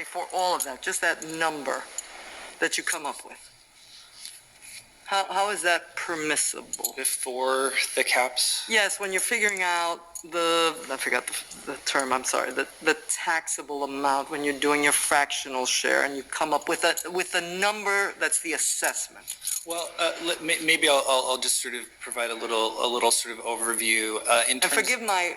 before all of that, just that number that you come up with. How is that permissible? Before the caps? Yes, when you're figuring out I forgot the term, I'm sorry, the taxable amount when you're doing your fractional share and you come up with a number that's the assessment. Well, maybe I'll just sort of provide a little sort of overview. And forgive my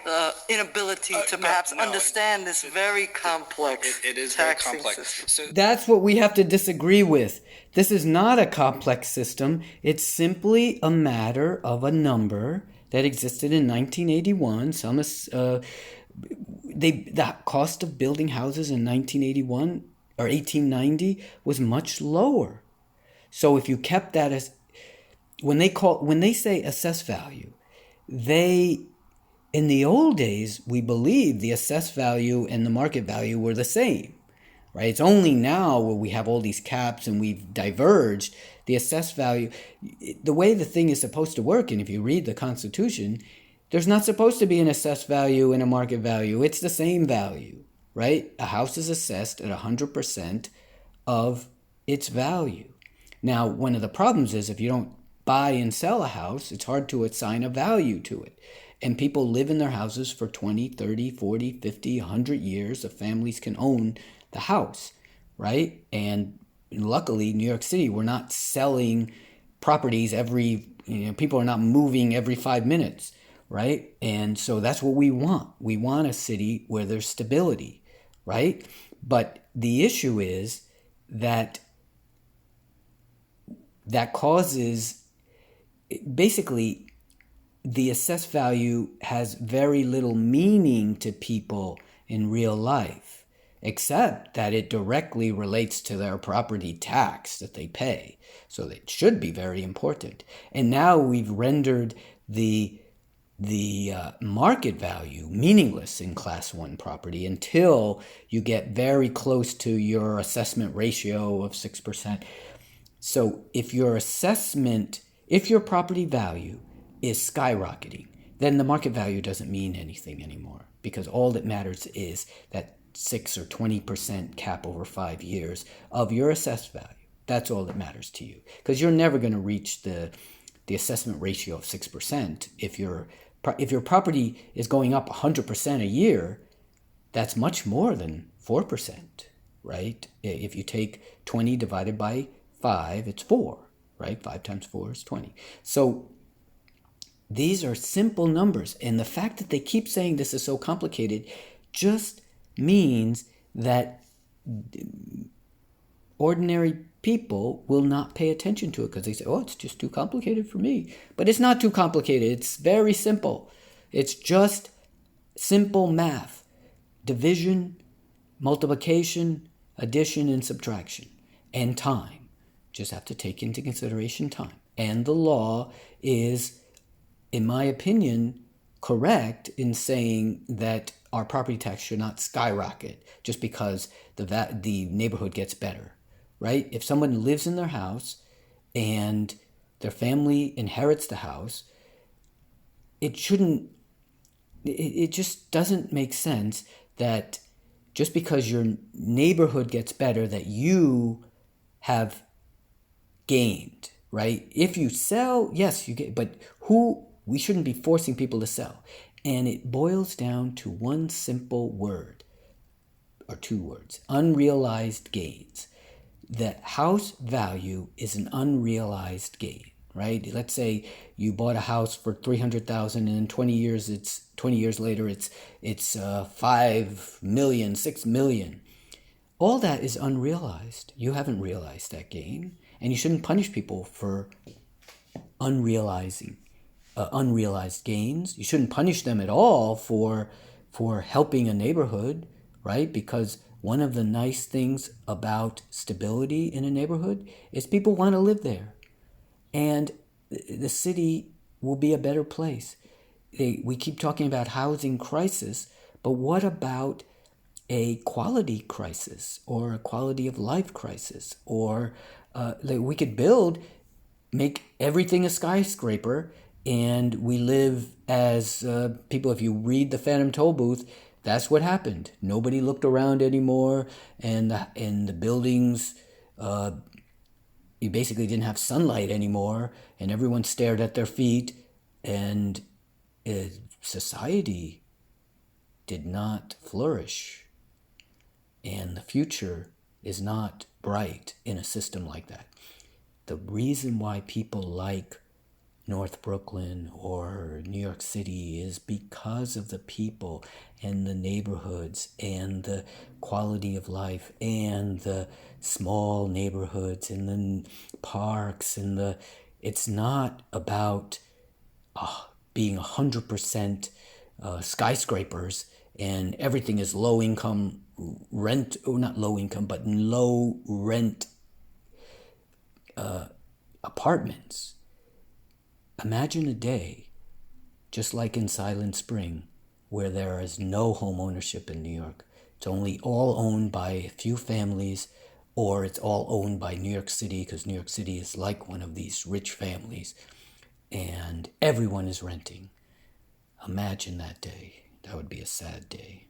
inability to perhaps understand this very complex It is very taxing complex. system. So That's what we have to disagree with. This is not a complex system. It's simply a matter of a number that existed in 1981. The cost of building houses in 1981 or 1890 was much lower. So if you kept that as when they say assessed value, in the old days we believed the assessed value and the market value were the same. Right? It's only now where we have all these caps and we've diverged the assessed value. The way the thing is supposed to work, and if you read the Constitution, there's not supposed to be an assessed value and a market value. It's the same value, right? A house is assessed at 100% of its value. Now, one of the problems is if you don't buy and sell a house, it's hard to assign a value to it. And people live in their houses for 20, 30, 40, 50, 100 years. The families can own the house, right? And luckily, New York City, we're not selling properties people are not moving every 5 minutes, right? And so that's what we want. We want a city where there's stability, right? But the issue is that causes, basically, the assessed value has very little meaning to people in real life, except that it directly relates to their property tax that they pay. So it should be very important. And now we've rendered the market value meaningless in Class 1 property until you get very close to your assessment ratio of 6%. So if your property value is skyrocketing, then the market value doesn't mean anything anymore, because all that matters is that 6 or 20% cap over 5 years of your assessed value. That's all that matters to you, because you're never going to reach the assessment ratio of 6%. If your property is going up 100% a year, that's much more than 4%, right? If you take 20 divided by 5, it's 4, right? 5 times 4 is 20. So these are simple numbers, and the fact that they keep saying this is so complicated just means that ordinary people will not pay attention to it because they say, oh, it's just too complicated for me. But it's not too complicated. It's very simple. It's just simple math. Division, multiplication, addition, and subtraction. And time. Just have to take into consideration time. And the law is, in my opinion, correct in saying that our property tax should not skyrocket just because the neighborhood gets better, right? If someone lives in their house and their family inherits the house, it just doesn't make sense that just because your neighborhood gets better that you have gained, right? If you sell, yes, you get, but we shouldn't be forcing people to sell. And it boils down to one simple word, or two words: unrealized gains. The house value is an unrealized gain, right? Let's say you bought a house for $300,000, and in 20 years later, it's 5 million, 6 million. All that is unrealized. You haven't realized that gain, and you shouldn't punish people for unrealized gains. You shouldn't punish them at all for helping a neighborhood, right? Because one of the nice things about stability in a neighborhood is people want to live there, and the city will be a better place. We keep talking about housing crisis, but what about a quality crisis or a quality of life crisis? Or we could make everything a skyscraper, and we live as people. If you read the Phantom Toll Booth, That's what happened. Nobody looked around anymore, and the buildings, you basically didn't have sunlight anymore, and everyone stared at their feet, and society did not flourish. And the future is not bright in a system like that. The reason why people like North Brooklyn or New York City is because of the people and the neighborhoods and the quality of life and the small neighborhoods and the parks and it's not about being 100% skyscrapers and everything is low income rent, or not low income, but low rent apartments. Imagine a day, just like in Silent Spring, where there is no home ownership in New York. It's only all owned by a few families, or it's all owned by New York City, because New York City is like one of these rich families, and everyone is renting. Imagine that day. That would be a sad day.